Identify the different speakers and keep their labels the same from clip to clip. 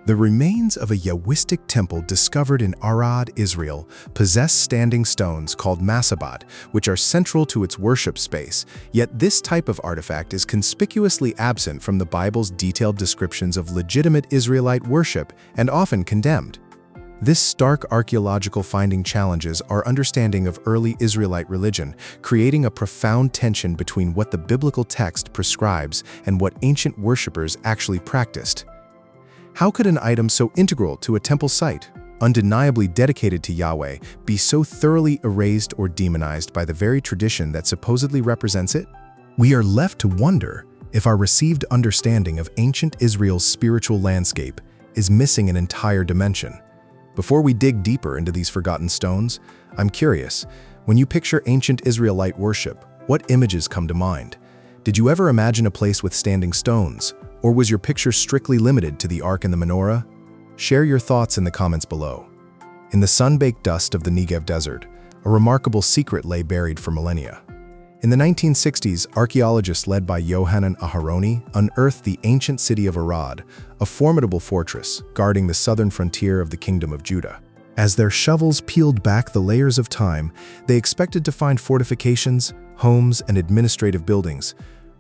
Speaker 1: The remains of a Yahwistic temple discovered in Arad, Israel, possess standing stones called Massebot, which are central to its worship space, yet this type of artifact is conspicuously absent from the Bible's detailed descriptions of legitimate Israelite worship and often condemned. This stark archaeological finding challenges our understanding of early Israelite religion, creating a profound tension between what the biblical text prescribes and what ancient worshippers actually practiced. How could an item so integral to a temple site, undeniably dedicated to Yahweh, be so thoroughly erased or demonized by the very tradition that supposedly represents it? We are left to wonder if our received understanding of ancient Israel's spiritual landscape is missing an entire dimension. Before we dig deeper into these forgotten stones, I'm curious, when you picture ancient Israelite worship, what images come to mind? Did you ever imagine a place with standing stones? Or was your picture strictly limited to the Ark and the menorah? Share your thoughts in the comments below. In the sun-baked dust of the Negev desert, a remarkable secret lay buried for millennia. In the 1960s, archaeologists led by Yohanan Aharoni unearthed the ancient city of Arad, a formidable fortress guarding the southern frontier of the Kingdom of Judah. As their shovels peeled back the layers of time, they expected to find fortifications, homes, and administrative buildings.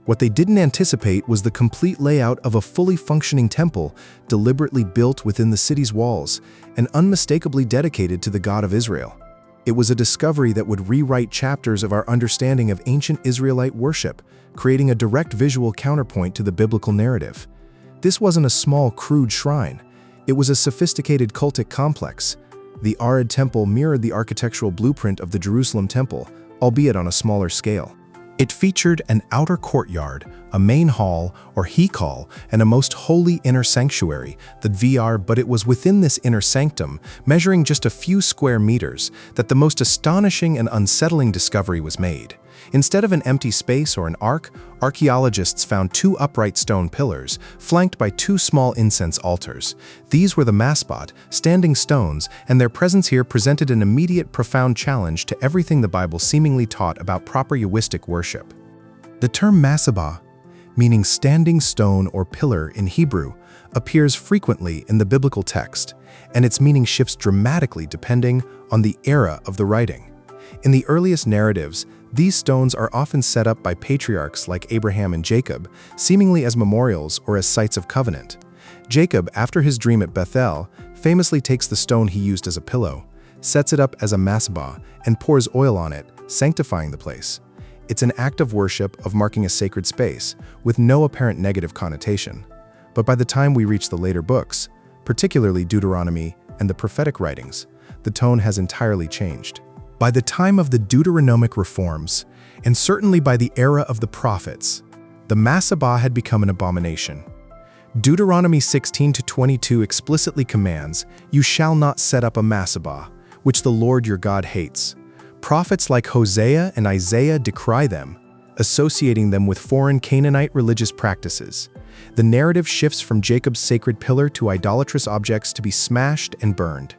Speaker 1: What they didn't anticipate was the complete layout of a fully functioning temple, deliberately built within the city's walls and unmistakably dedicated to the God of Israel. It was a discovery that would rewrite chapters of our understanding of ancient Israelite worship, creating a direct visual counterpoint to the biblical narrative. This wasn't a small, crude shrine. It was a sophisticated cultic complex. The Arad temple mirrored the architectural blueprint of the Jerusalem temple, albeit on a smaller scale. It featured an outer courtyard, a main hall or hekal, and a most holy inner sanctuary, the VR, but it was within this inner sanctum, measuring just a few square meters, that the most astonishing and unsettling discovery was made. Instead of an empty space or an ark, archaeologists found two upright stone pillars, flanked by two small incense altars. These were the Massebot, standing stones, and their presence here presented an immediate profound challenge to everything the Bible seemingly taught about proper Yahwistic worship. The term Massebot, meaning standing stone or pillar in Hebrew, appears frequently in the biblical text, and its meaning shifts dramatically depending on the era of the writing. In the earliest narratives, these stones are often set up by patriarchs like Abraham and Jacob, seemingly as memorials or as sites of covenant. Jacob, after his dream at Bethel, famously takes the stone he used as a pillow, sets it up as a Massebot, and pours oil on it, sanctifying the place. It's an act of worship, of marking a sacred space, with no apparent negative connotation. But by the time we reach the later books, particularly Deuteronomy and the prophetic writings, the tone has entirely changed. By the time of the Deuteronomic reforms, and certainly by the era of the prophets, the Massebot had become an abomination. Deuteronomy 16-22 explicitly commands, "You shall not set up a Massebot, which the Lord your God hates." Prophets like Hosea and Isaiah decry them, associating them with foreign Canaanite religious practices. The narrative shifts from Jacob's sacred pillar to idolatrous objects to be smashed and burned.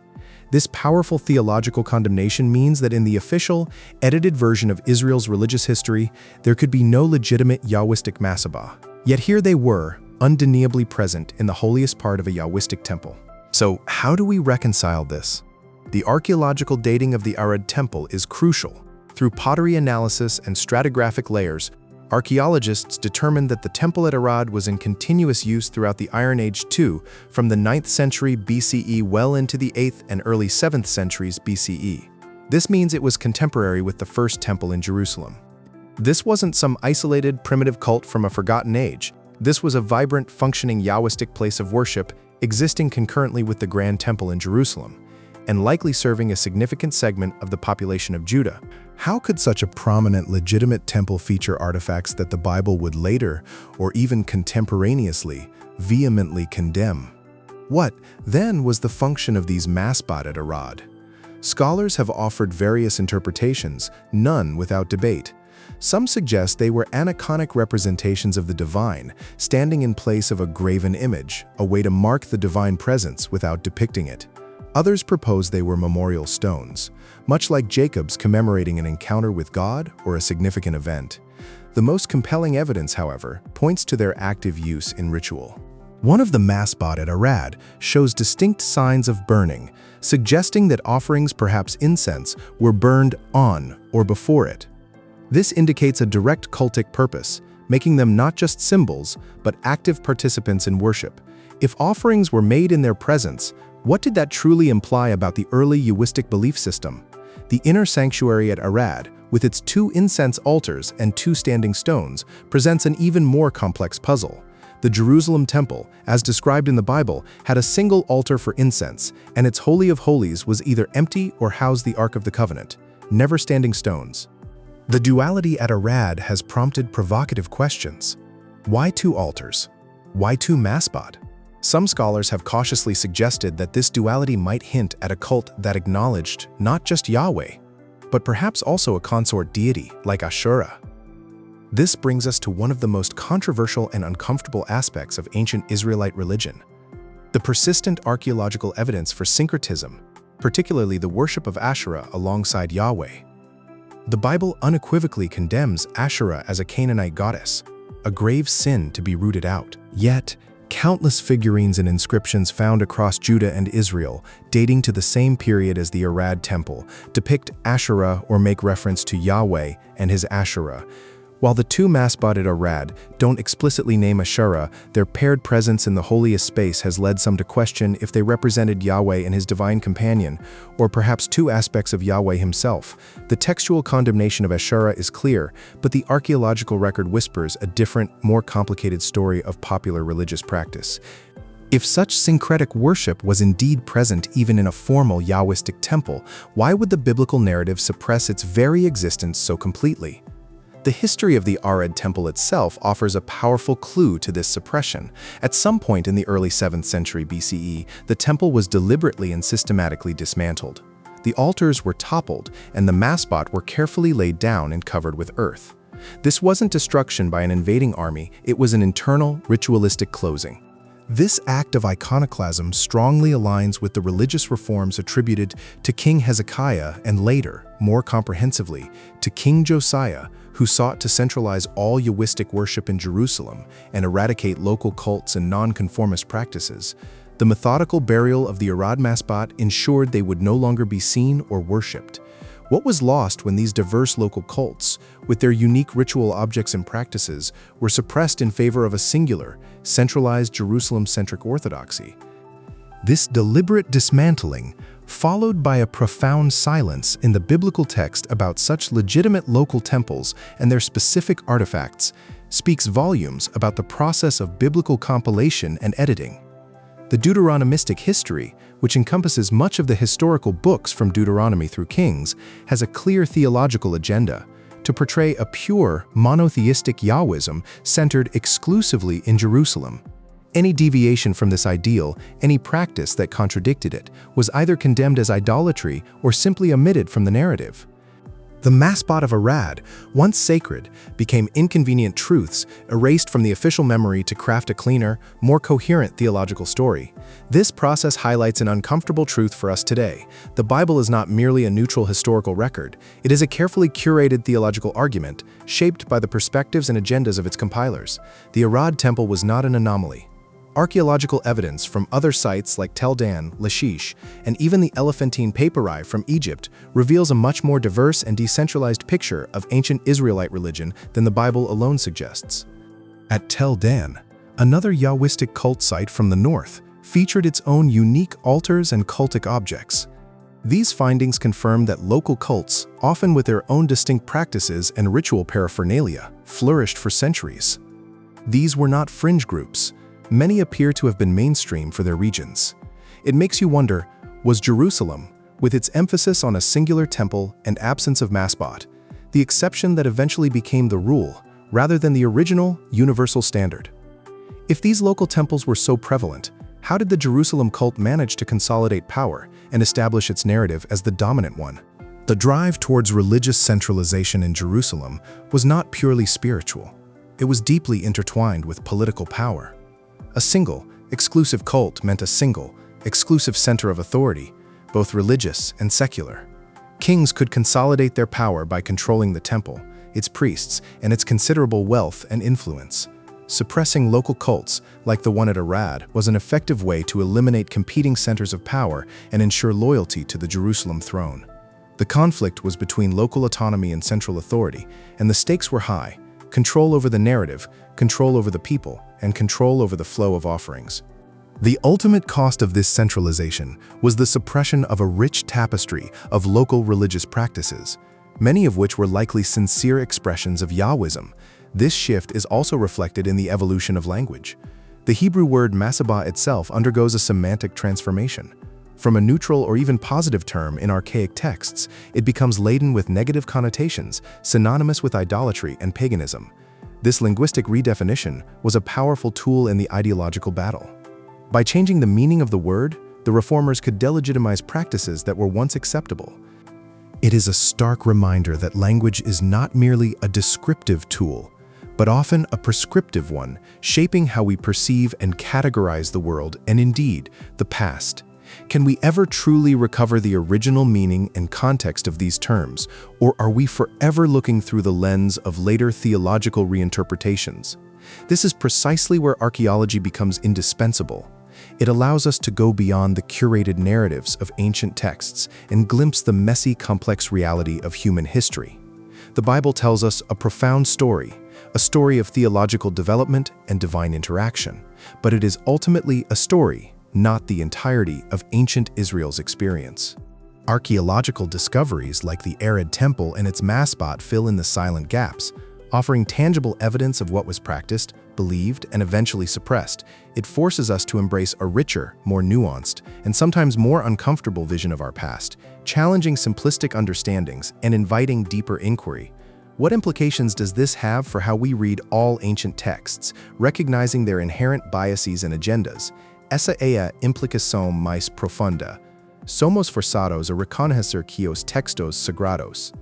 Speaker 1: This powerful theological condemnation means that in the official, edited version of Israel's religious history, there could be no legitimate Yahwistic Massebot. Yet here they were, undeniably present in the holiest part of a Yahwistic temple. So how do we reconcile this? The archaeological dating of the Arad temple is crucial. Through pottery analysis and stratigraphic layers, archaeologists determined that the temple at Arad was in continuous use throughout the Iron Age too, from the 9th century BCE well into the 8th and early 7th centuries BCE. This means it was contemporary with the first temple in Jerusalem. This wasn't some isolated, primitive cult from a forgotten age. This was a vibrant, functioning Yahwistic place of worship, existing concurrently with the Grand Temple in Jerusalem, and likely serving a significant segment of the population of Judah. How could such a prominent, legitimate temple feature artifacts that the Bible would later, or even contemporaneously, vehemently condemn? What, then, was the function of these Massebot at Arad? Scholars have offered various interpretations, none without debate. Some suggest they were aniconic representations of the divine, standing in place of a graven image, a way to mark the divine presence without depicting it. Others propose they were memorial stones, much like Jacob's commemorating an encounter with God or a significant event. The most compelling evidence, however, points to their active use in ritual. One of the Massebot at Arad shows distinct signs of burning, suggesting that offerings, perhaps incense, were burned on or before it. This indicates a direct cultic purpose, making them not just symbols, but active participants in worship. If offerings were made in their presence, what did that truly imply about the early Yahwistic belief system? The inner sanctuary at Arad, with its 2 incense altars and 2 standing stones, presents an even more complex puzzle. The Jerusalem temple, as described in the Bible, had a single altar for incense, and its Holy of Holies was either empty or housed the Ark of the Covenant, never standing stones. The duality at Arad has prompted provocative questions. Why 2 altars? Why 2 Massebot? Some scholars have cautiously suggested that this duality might hint at a cult that acknowledged not just Yahweh, but perhaps also a consort deity like Ashura. This brings us to one of the most controversial and uncomfortable aspects of ancient Israelite religion: the persistent archaeological evidence for syncretism, particularly the worship of Asherah alongside Yahweh. The Bible unequivocally condemns Asherah as a Canaanite goddess, a grave sin to be rooted out. Yet, countless figurines and inscriptions found across Judah and Israel, dating to the same period as the Arad temple, depict Asherah or make reference to Yahweh and his Asherah. While the 2 Massebot at Arad don't explicitly name Asherah, their paired presence in the holiest space has led some to question if they represented Yahweh and his divine companion, or perhaps 2 aspects of Yahweh himself. The textual condemnation of Asherah is clear, but the archaeological record whispers a different, more complicated story of popular religious practice. If such syncretic worship was indeed present even in a formal Yahwistic temple, why would the biblical narrative suppress its very existence so completely? The history of the Arad temple itself offers a powerful clue to this suppression. At some point in the early 7th century BCE, the temple was deliberately and systematically dismantled. The altars were toppled, and the Massebot were carefully laid down and covered with earth. This wasn't destruction by an invading army, it was an internal, ritualistic closing. This act of iconoclasm strongly aligns with the religious reforms attributed to King Hezekiah and later, more comprehensively, to King Josiah, who sought to centralize all Yahwistic worship in Jerusalem and eradicate local cults and nonconformist practices. The methodical burial of the Arad Massebot ensured they would no longer be seen or worshipped. What was lost when these diverse local cults, with their unique ritual objects and practices, were suppressed in favor of a singular, centralized Jerusalem-centric orthodoxy? This deliberate dismantling, followed by a profound silence in the biblical text about such legitimate local temples and their specific artifacts, speaks volumes about the process of biblical compilation and editing. The Deuteronomistic history, which encompasses much of the historical books from Deuteronomy through Kings, has a clear theological agenda to portray a pure, monotheistic Yahwism centered exclusively in Jerusalem. Any deviation from this ideal, any practice that contradicted it, was either condemned as idolatry or simply omitted from the narrative. The Massebot of Arad, once sacred, became inconvenient truths erased from the official memory to craft a cleaner, more coherent theological story. This process highlights an uncomfortable truth for us today. The Bible is not merely a neutral historical record. It is a carefully curated theological argument, shaped by the perspectives and agendas of its compilers. The Arad temple was not an anomaly. Archaeological evidence from other sites like Tel Dan, Lachish, and even the Elephantine papyri from Egypt reveals a much more diverse and decentralized picture of ancient Israelite religion than the Bible alone suggests. At Tel Dan, another Yahwistic cult site from the north, featured its own unique altars and cultic objects. These findings confirm that local cults, often with their own distinct practices and ritual paraphernalia, flourished for centuries. These were not fringe groups. Many appear to have been mainstream for their regions. It makes you wonder, was Jerusalem, with its emphasis on a singular temple and absence of Massebot, the exception that eventually became the rule, rather than the original, universal standard? If these local temples were so prevalent, how did the Jerusalem cult manage to consolidate power and establish its narrative as the dominant one? The drive towards religious centralization in Jerusalem was not purely spiritual. It was deeply intertwined with political power. A single, exclusive cult meant a single, exclusive center of authority, both religious and secular. Kings could consolidate their power by controlling the temple, its priests, and its considerable wealth and influence. Suppressing local cults, like the one at Arad, was an effective way to eliminate competing centers of power and ensure loyalty to the Jerusalem throne. The conflict was between local autonomy and central authority, and the stakes were high: control over the narrative, control over the people, and control over the flow of offerings. The ultimate cost of this centralization was the suppression of a rich tapestry of local religious practices, many of which were likely sincere expressions of Yahwism. This shift is also reflected in the evolution of language. The Hebrew word Massebot itself undergoes a semantic transformation. From a neutral or even positive term in archaic texts, it becomes laden with negative connotations, synonymous with idolatry and paganism. This linguistic redefinition was a powerful tool in the ideological battle. By changing the meaning of the word, the reformers could delegitimize practices that were once acceptable. It is a stark reminder that language is not merely a descriptive tool, but often a prescriptive one, shaping how we perceive and categorize the world and indeed, the past. Can we ever truly recover the original meaning and context of these terms, or are we forever looking through the lens of later theological reinterpretations? This is precisely where archaeology becomes indispensable. It allows us to go beyond the curated narratives of ancient texts and glimpse the messy, complex reality of human history. The Bible tells us a profound story, a story of theological development and divine interaction, but it is ultimately a story, not the entirety of ancient Israel's experience. Archaeological discoveries like the Arad temple and its Massebot fill in the silent gaps, offering tangible evidence of what was practiced, believed, and eventually suppressed. It forces us to embrace a richer, more nuanced, and sometimes more uncomfortable vision of our past, challenging simplistic understandings and inviting deeper inquiry. What implications does this have for how we read all ancient texts, recognizing their inherent biases and agendas? Essa é a implicação mais profunda. Somos forçados a reconhecer que os textos sagrados,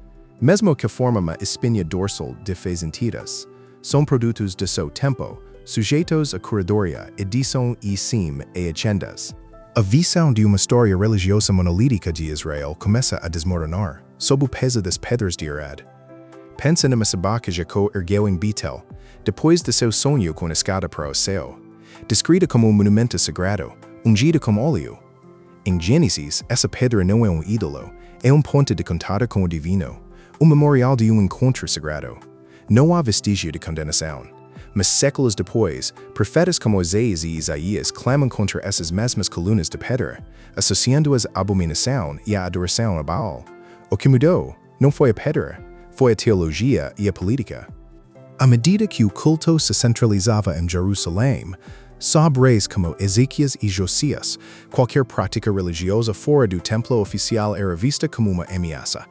Speaker 1: mesmo que forma uma espinha dorsal de fé sentidas, são produtos de seu tempo, sujeitos a curadoria, edição e sim e agendas. A visão de uma história religiosa monolítica de Israel começa a desmoronar, sob o peso das pedras de Arad. Pensa na Massebot que Jacó ergueu em Betel, depois de seu sonho com a escada para o céu, descrita como monumento sagrado, ungida com óleo. Em Gênesis, essa pedra não é ídolo, é ponte de contato com o divino, memorial de encontro sagrado. Não há vestígio de condenação. Mas séculos depois, profetas como Oséias e Isaías clamam contra essas mesmas colunas de pedra, associando-as à abominação e à adoração a Baal. O que mudou não foi a pedra, foi a teologia e a política. À medida que o culto se centralizava em Jerusalém, sob reis como Ezequias e Josias, qualquer prática religiosa fora do templo oficial era vista como uma ameaça.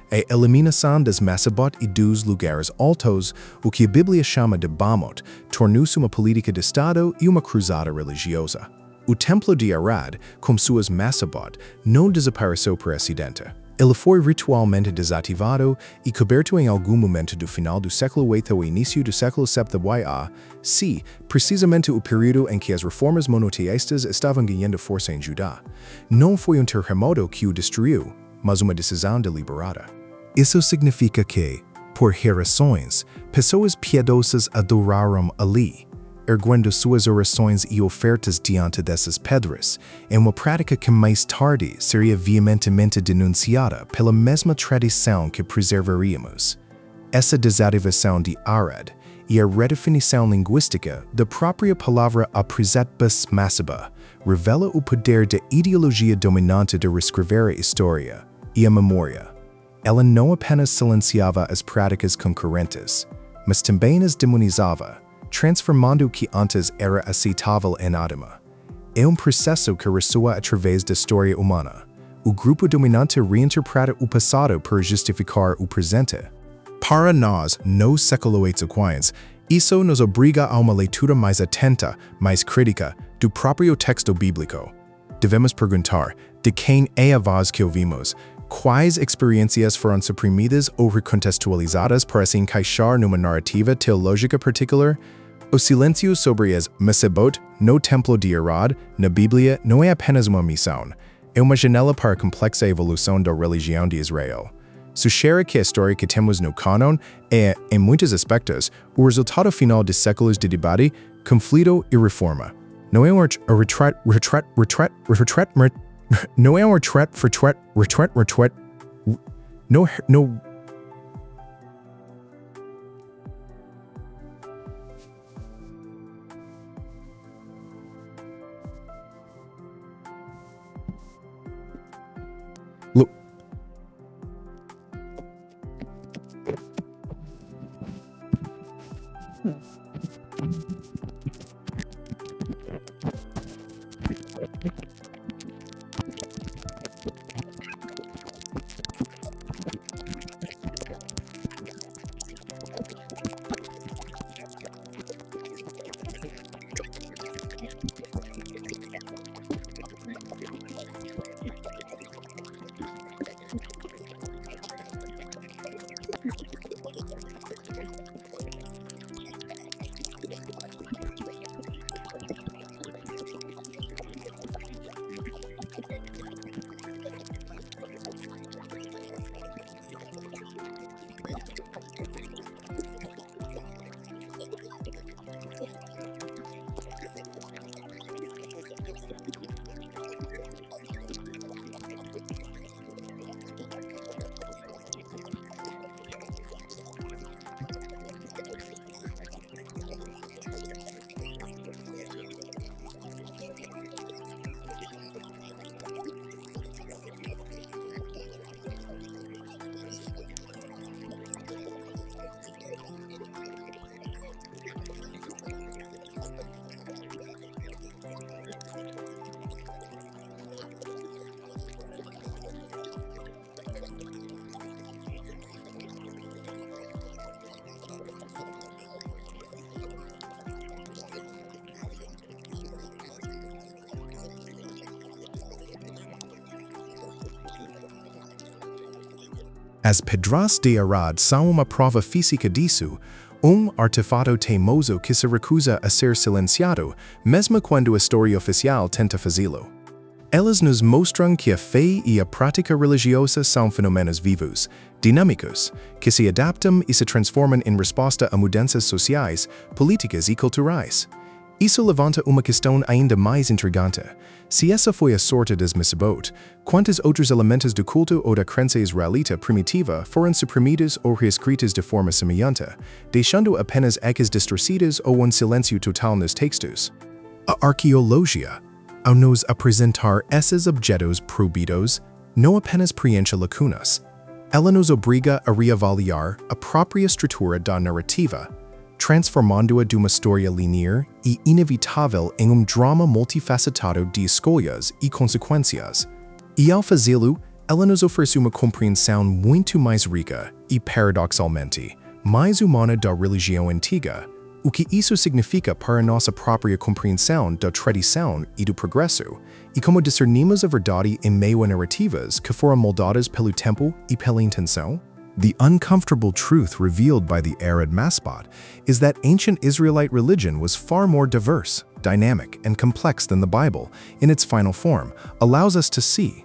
Speaker 1: A eliminação das Massebot e dos lugares altos, o que a Bíblia chama de Bamot, tornou-se uma política de Estado e uma cruzada religiosa. O templo de Arad, com suas Massebot, não desapareceu por acidente. Ele foi ritualmente desativado e coberto em algum momento do final do século VIII ao início do século VII, precisamente o período em que as reformas monoteístas estavam ganhando força em Judá. Não foi terremoto que o destruiu, mas uma decisão deliberada. Isso significa que, por gerações, pessoas piedosas adoraram ali, erguendo suas orações e ofertas diante dessas pedras, em uma prática que mais tarde seria veementemente denunciada pela mesma tradição que preservaríamos. Essa desativação de Arad e a redefinição linguística da própria palavra apresentbas Massebot revela o poder da ideologia dominante de reescrever a história e a memória. Ela não apenas silenciava as práticas concorrentes, mas também as demonizava, transformando o que antes era aceitável em anátema. É processo que ressoa através da história humana. O grupo dominante reinterpreta o passado para justificar o presente. Para nós, nos séculos subsequentes, isso nos obriga a uma leitura mais atenta, mais crítica, do próprio texto bíblico. Devemos perguntar, de quem é a voz que ouvimos? Quais experiências foram suprimidas ou recontextualizadas para se encaixar numa narrativa teológica particular? O silêncio sobre as Massebot no templo de Arad, na Bíblia, não é apenas uma missão, é uma janela para a complexa evolução da religião de Israel. Suggere que a história que temos no cânon é, em muitos aspectos, o resultado final de séculos de debate, conflito e reforma. Não é um retreat, não é um retreat, não. As pedras de Arad são uma prova física disso, artefato teimoso que se recusa a ser silenciado, mesmo quando a história oficial tenta fazê-lo. Elas nos mostram que a fé e a prática religiosa são fenômenos vivos, dinâmicos, que se adaptam e se transformam em resposta a mudanças sociais, políticas e culturais. Isso levanta uma questão ainda mais intrigante. Se essa foi a sorte das Massebot, quantos outros elementos do culto ou da crença israelita primitiva foram suprimidos ou reescritos de forma semelhante, deixando apenas ecos distorcidas ou silêncio total nos textos? A arqueologia, ao nos apresentar esses objetos proibidos, não apenas preenche lacunas. Ela nos obriga a reavaliar a própria estrutura da narrativa, transformando-a de uma história linear e inevitável em drama multifacetado de escolhas e consequências. E ao fazê-lo, ela nos oferece uma compreensão muito mais rica e, paradoxalmente, mais humana da religião antiga, o que isso significa para nossa própria compreensão da tradição e do progresso, e como discernimos a verdade em meio a narrativas que foram moldadas pelo tempo e pela intenção? The uncomfortable truth revealed by the Arad Massebot is that ancient Israelite religion was far more diverse, dynamic, and complex than the Bible, in its final form, allows us to see.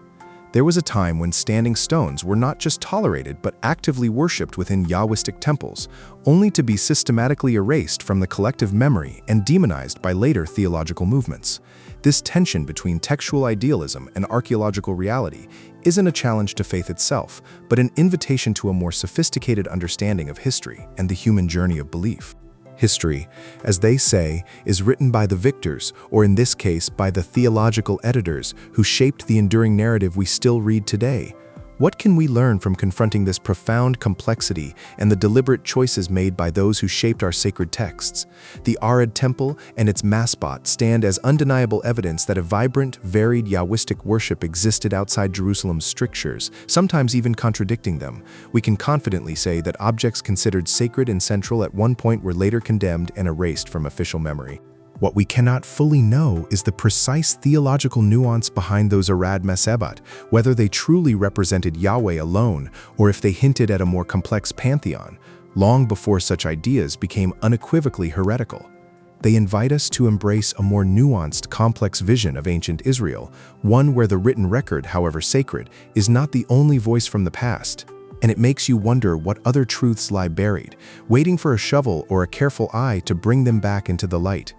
Speaker 1: There was a time when standing stones were not just tolerated but actively worshipped within Yahwistic temples, only to be systematically erased from the collective memory and demonized by later theological movements. This tension between textual idealism and archaeological reality isn't a challenge to faith itself, but an invitation to a more sophisticated understanding of history and the human journey of belief. History, as they say, is written by the victors, or in this case, by the theological editors who shaped the enduring narrative we still read today. What can we learn from confronting this profound complexity and the deliberate choices made by those who shaped our sacred texts? The Arad Temple and its Massebot stand as undeniable evidence that a vibrant, varied Yahwistic worship existed outside Jerusalem's strictures, sometimes even contradicting them. We can confidently say that objects considered sacred and central at one point were later condemned and erased from official memory. What we cannot fully know is the precise theological nuance behind those Arad Massebot, whether they truly represented Yahweh alone or if they hinted at a more complex pantheon, long before such ideas became unequivocally heretical. They invite us to embrace a more nuanced, complex vision of ancient Israel, one where the written record, however sacred, is not the only voice from the past. and it makes you wonder what other truths lie buried, waiting for a shovel or a careful eye to bring them back into the light.